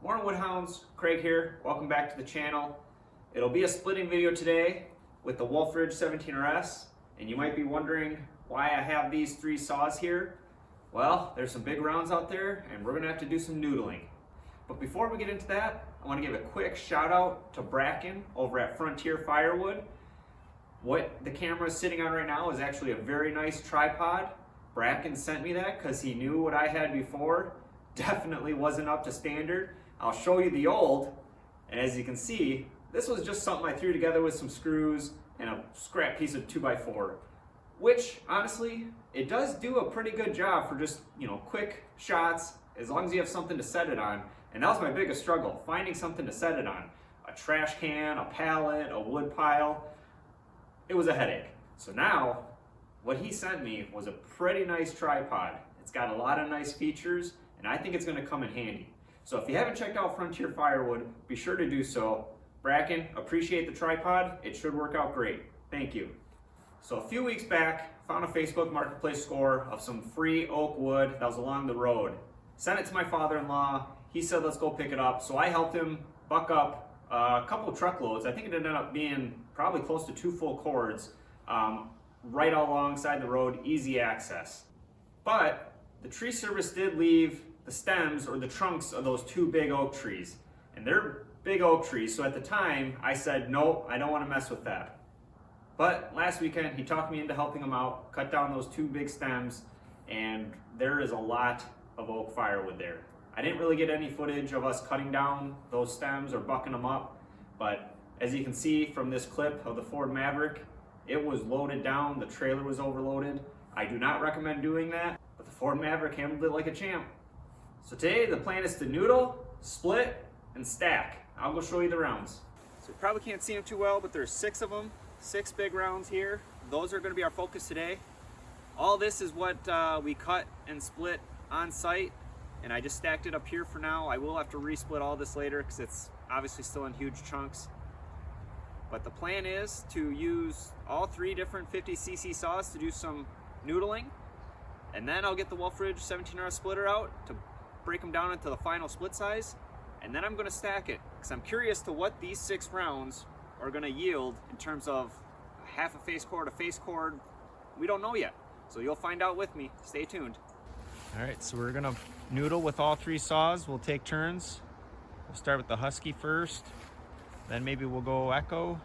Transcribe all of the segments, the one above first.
Morning Woodhounds, Craig here. Welcome back to the channel. It'll be a splitting video today with the Wolfe Ridge 17RS, and you might be wondering why I have these three saws here. Well, there's some big rounds out there and we're gonna have to do some noodling. But before we get into that, I want to give a quick shout out to Bracken over at Frontier Firewood. What the camera is sitting on right now is actually a very nice tripod. Bracken sent me that because he knew what I had before definitely wasn't up to standard. I'll show you the old, and as you can see, this was just something I threw together with some screws and a scrap piece of 2x4, which honestly, it does do a pretty good job for just, quick shots, as long as you have something to set it on. And that was my biggest struggle, finding something to set it on. A trash can, a pallet, a wood pile. It was a headache. So now, what he sent me was a pretty nice tripod. It's got a lot of nice features, and I think it's gonna come in handy. So if you haven't checked out Frontier Firewood, be sure to do so. Bracken, appreciate the tripod. It should work out great. Thank you. So a few weeks back, found a Facebook Marketplace score of some free oak wood that was along the road. Sent it to my father-in-law. He said, let's go pick it up. So I helped him buck up a couple of truckloads. I think it ended up being probably close to 2 full cords, right alongside the road, easy access. But the tree service did leave the stems or the trunks of those 2 big oak trees. And they're big oak trees, so at the time I said, no, I don't want to mess with that. But last weekend he talked me into helping him out, cut down those 2 big stems, and there is a lot of oak firewood there. I didn't really get any footage of us cutting down those stems or bucking them up, but as you can see from this clip of the Ford Maverick, it was loaded down, the trailer was overloaded. I do not recommend doing that, but the Ford Maverick handled it like a champ. So today the plan is to noodle, split, and stack. I'll go show you the rounds. So you probably can't see them too well, but there's 6 of them, 6 big rounds here. Those are gonna be our focus today. All this is what we cut and split on site, and I just stacked it up here for now. I will have to resplit all this later because it's obviously still in huge chunks. But the plan is to use all 3 different 50cc saws to do some noodling, and then I'll get the Wolfe Ridge 17R splitter out to break them down into the final split size, and then I'm going to stack it because I'm curious to what these 6 rounds are going to yield in terms of half a face cord, a face cord. We don't know yet, so you'll find out with me. Stay tuned. All right, so we're going to noodle with all 3 saws. We'll take turns. We'll start with the Husky first, then maybe we'll go Echo,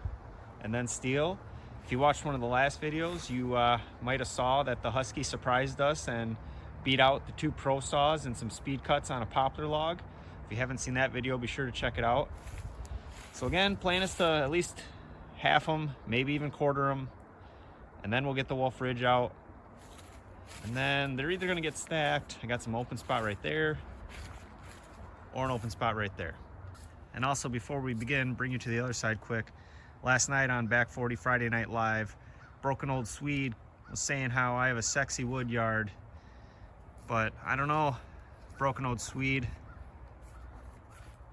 and then Stihl. If you watched one of the last videos, you might have saw that the Husky surprised us and beat out the 2 Pro saws and some speed cuts on a poplar log. If you haven't seen that video, be sure to check it out. So again, plan is to at least half them, maybe even quarter them, and then we'll get the Wolfe Ridge out. And then they're either gonna get stacked. I got some open spot right there, or an open spot right there. And also, before we begin, bring you to the other side quick. Last night on Back 40 Friday Night Live, Broken Old Swede was saying how I have a sexy wood yard. But I don't know, Broken Old Swede,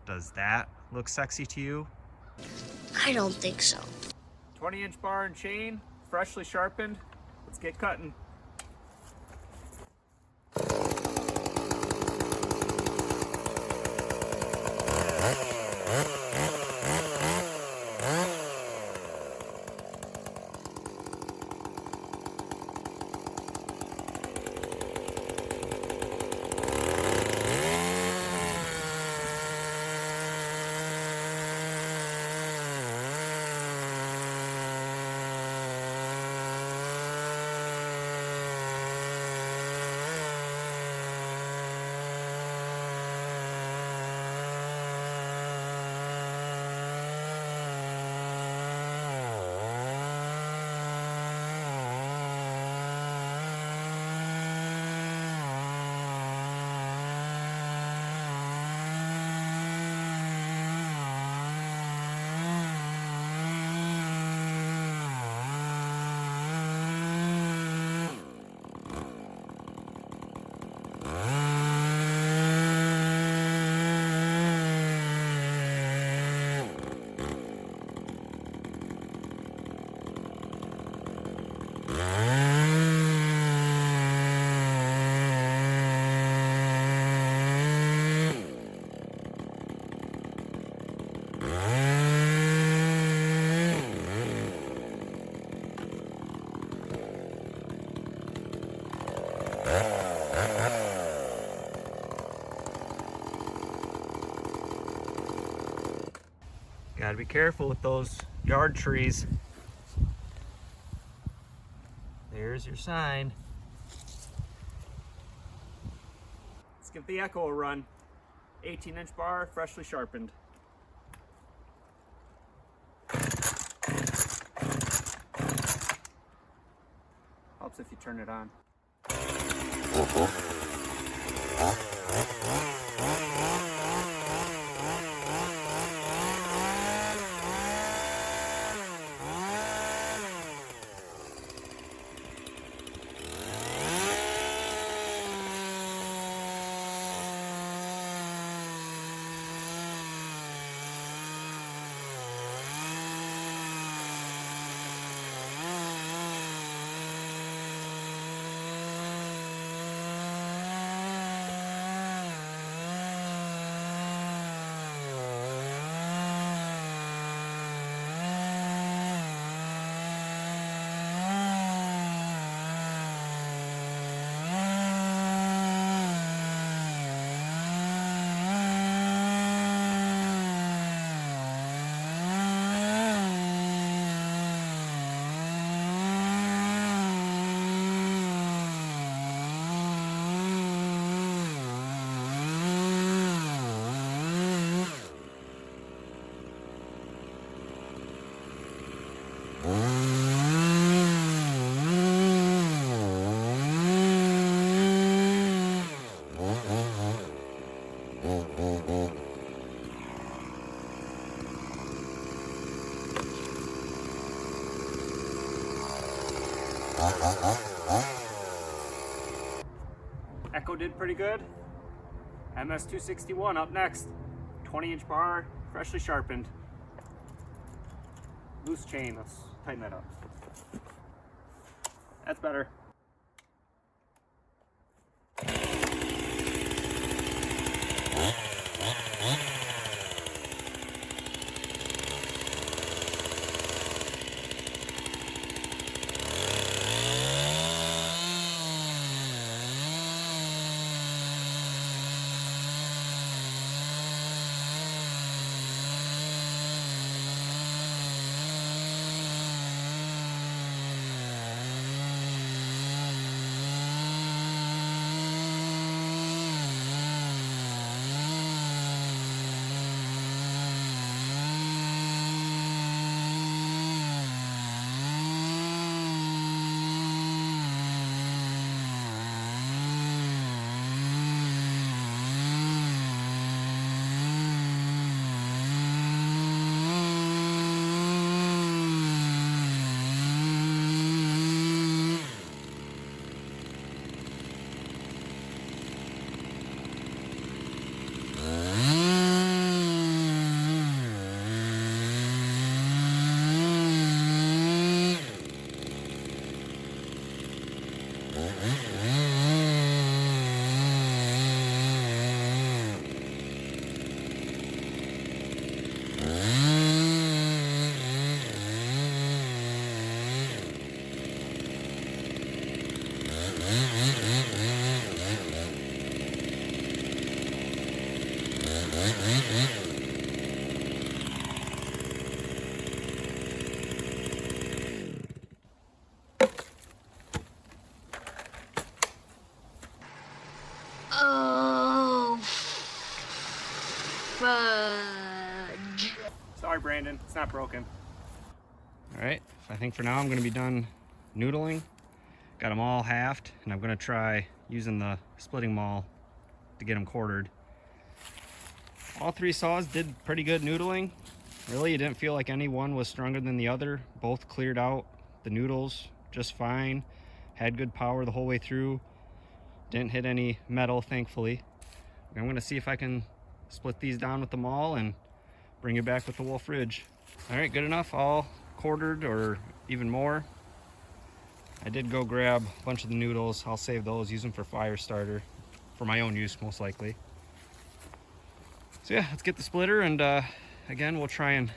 does that look sexy to you? I don't think so. 20-inch bar and chain, freshly sharpened. Let's get cutting. Gotta be careful with those yard trees. There's your sign. Let's give the Echo a run. 18-inch bar, freshly sharpened. Helps if you turn it on. Echo did pretty good. MS261 up next. 20-inch bar, freshly sharpened. Loose chain, let's tighten that up. That's better. Oh, fudge. Sorry, Brandon, it's not broken. All right, I think for now I'm gonna be done noodling. Got them all halved, and I'm gonna try using the splitting maul to get them quartered. All three saws did pretty good noodling. Really, you didn't feel like any one was stronger than the other. Both cleared out the noodles just fine. Had good power the whole way through. Didn't hit any metal, thankfully. I'm gonna see if I can split these down with the maul and bring it back with the Wolfe Ridge. All right, good enough, all quartered or even more. I did go grab a bunch of the noodles. I'll save those, use them for fire starter, for my own use most likely. So yeah, let's get the splitter, and again, we'll try and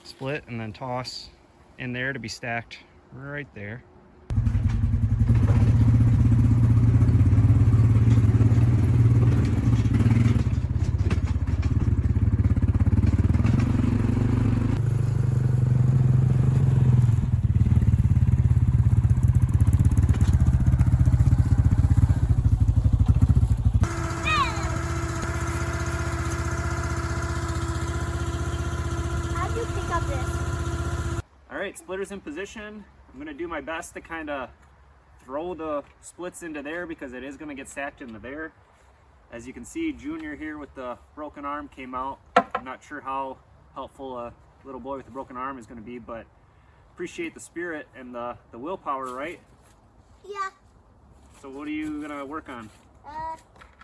split and then toss in there to be stacked right there. right, splitter's in position. I'm gonna do my best to kind of throw the splits into there because it is gonna get stacked into there. As you can see, Junior here with the broken arm came out. I'm not sure how helpful a little boy with a broken arm is gonna be, but appreciate the spirit and the willpower, right? Yeah. So what are you gonna work on? What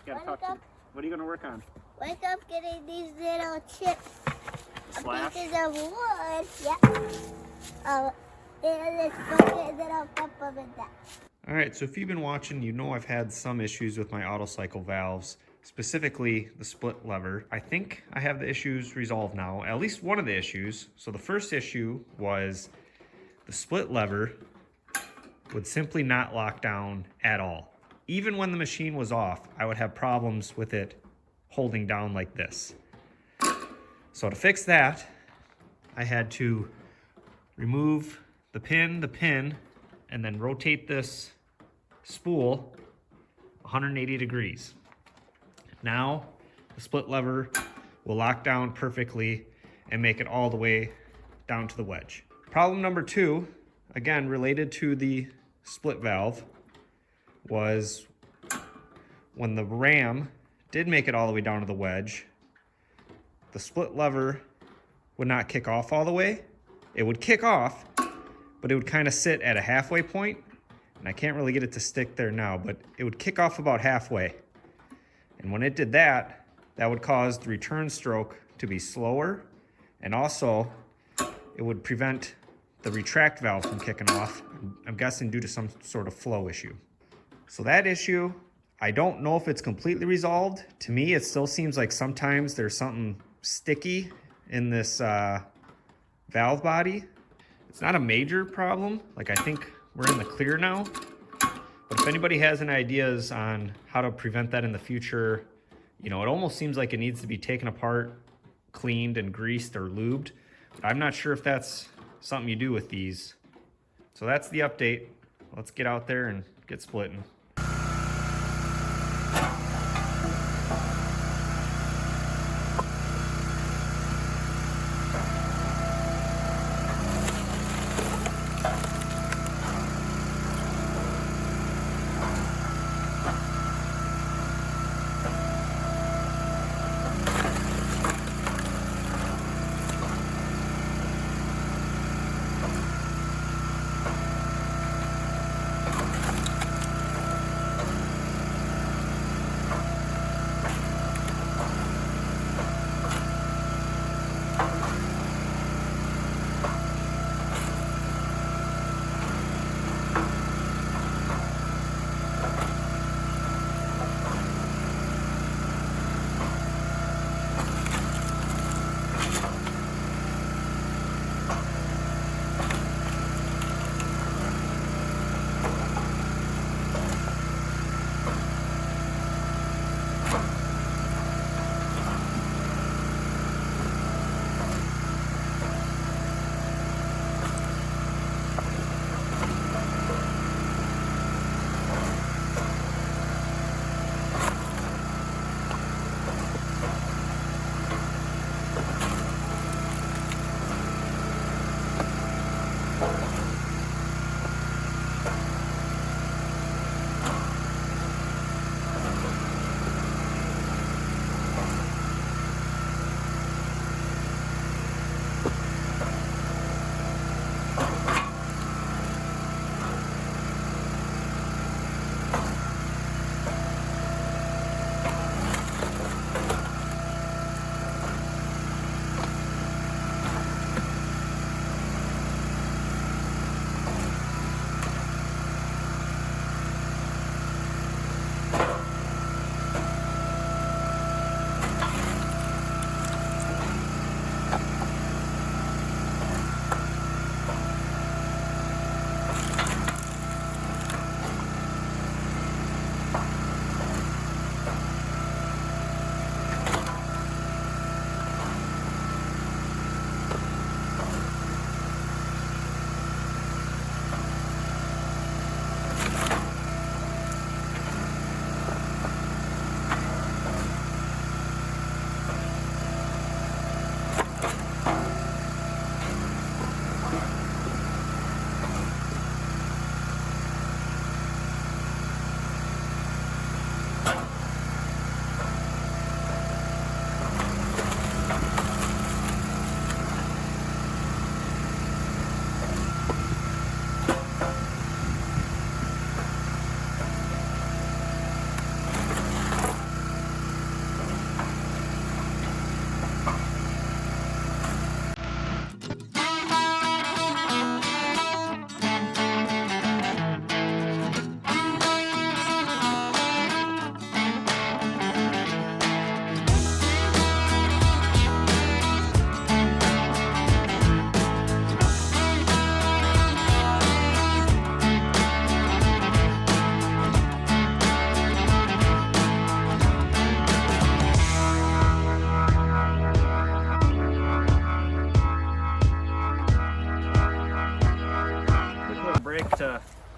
are you gonna work on? Wake up getting these little chips. Slash? Pieces of wood. Yeah. And this bucket that I'll pop up in that. Alright, so if you've been watching, you know I've had some issues with my auto cycle valves, specifically the split lever. I think I have the issues resolved now, at least one of the issues. So the first issue was the split lever would simply not lock down at all. Even when the machine was off, I would have problems with it holding down like this. So to fix that, I had to remove the pin, and then rotate this spool 180 degrees. Now the split lever will lock down perfectly and make it all the way down to the wedge. Problem number two, again related to the split valve, was when the ram did make it all the way down to the wedge, the split lever would not kick off all the way. It would kick off, but it would kind of sit at a halfway point, and I can't really get it to stick there now, but it would kick off about halfway. And when it did that, that would cause the return stroke to be slower, and also it would prevent the retract valve from kicking off, I'm guessing due to some sort of flow issue. So that issue, I don't know if it's completely resolved. To me, it still seems like sometimes there's something sticky in this valve body. It's not a major problem. Like, I think we're in the clear now. But if anybody has any ideas on how to prevent that in the future, you know, it almost seems like it needs to be taken apart, cleaned and greased or lubed. But I'm not sure if that's something you do with these. So that's the update. Let's get out there and get splitting.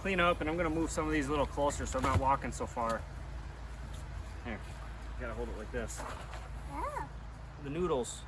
clean up, and I'm gonna move some of these a little closer so I'm not walking so far. Here, you gotta hold it like this. Oh. The noodles.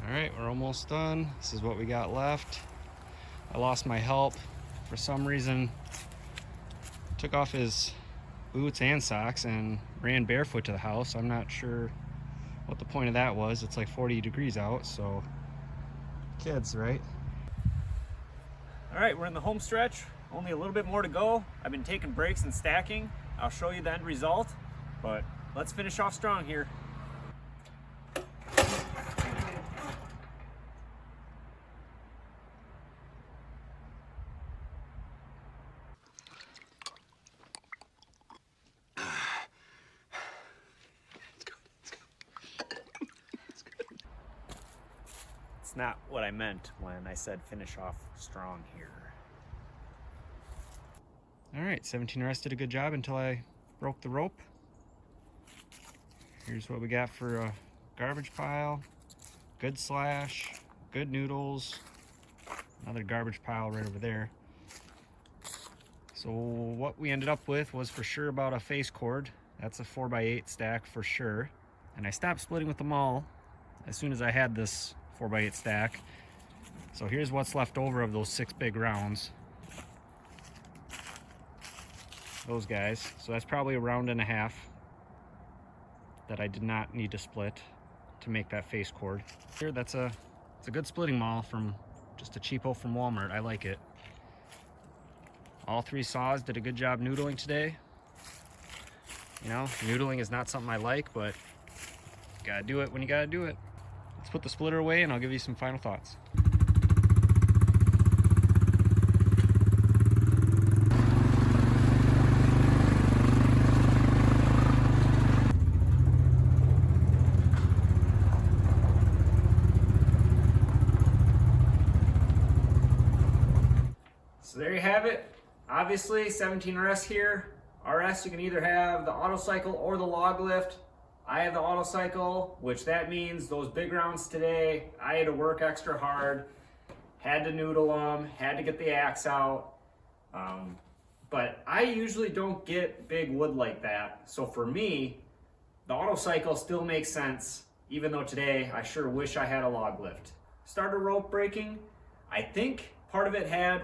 All right, we're almost done. This is what we got left. I lost my help for some reason. Took off his boots and socks and ran barefoot to the house. I'm not sure what the point of that was. It's like 40 degrees out, so kids, right? All right, we're in the home stretch. Only a little bit more to go. I've been taking breaks and stacking. I'll show you the end result, but let's finish off strong here. It's not what I meant when I said finish off strong here. All right, 17RS did a good job until I broke the rope. Here's what we got for a garbage pile. Good slash, good noodles. Another garbage pile right over there. So what we ended up with was for sure about a face cord. That's a 4x8 stack for sure. And I stopped splitting with them all as soon as I had this 4x8 stack. So here's what's left over of those 6 big rounds. Those guys. So that's probably a round and a half that I did not need to split to make that face cord. Here, it's a good splitting maul from just a cheapo from Walmart. I like it. All 3 saws did a good job noodling today. You know, noodling is not something I like, but you gotta do it when you gotta do it. Let's put the splitter away and I'll give you some final thoughts. So there you have it. Obviously, 17RS here. RS, you can either have the auto cycle or the log lift. I have the auto cycle, which that means those big rounds today, I had to work extra hard, had to noodle them, had to get the axe out. But I usually don't get big wood like that. So for me, the auto cycle still makes sense. even though today I sure wish I had a log lift. Starter rope breaking, I think part of it had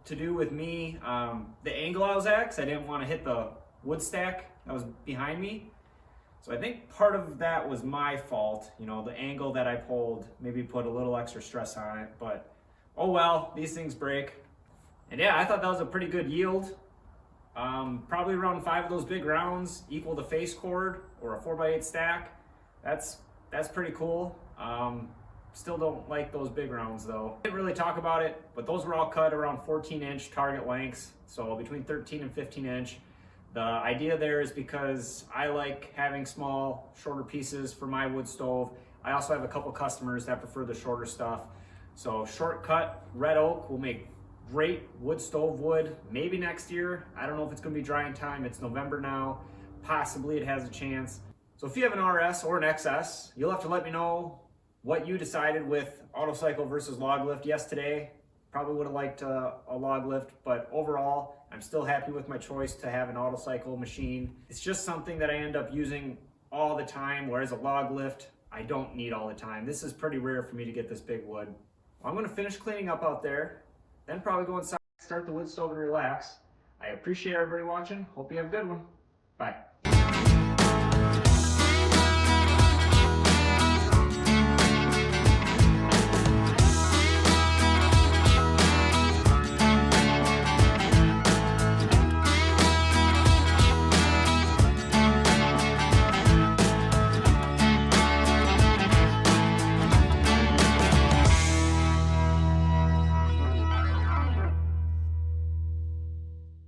to do with me, the angle I was at, 'cause I didn't want to hit the wood stack that was behind me. So I think part of that was my fault, you know, the angle that I pulled, maybe put a little extra stress on it, but oh well, these things break. And yeah, I thought that was a pretty good yield. Probably around 5 of those big rounds equal the face cord or a 4x8 stack. That's pretty cool. Still don't like those big rounds though. Didn't really talk about it, but those were all cut around 14-inch target lengths, so between 13 and 15 inch. The idea there is because I like having small, shorter pieces for my wood stove. I also have a couple customers that prefer the shorter stuff. So shortcut red oak will make great wood stove wood, maybe next year. I don't know if it's gonna be drying time. It's November now. Possibly it has a chance. So if you have an RS or an XS, you'll have to let me know what you decided with autocycle versus log lift. Yes, today, probably would have liked a log lift, but overall, I'm still happy with my choice to have an autocycle machine. It's just something that I end up using all the time, whereas a log lift, I don't need all the time. This is pretty rare for me to get this big wood. Well, I'm gonna finish cleaning up out there, then probably go inside, start the wood stove and relax. I appreciate everybody watching. Hope you have a good one. Bye.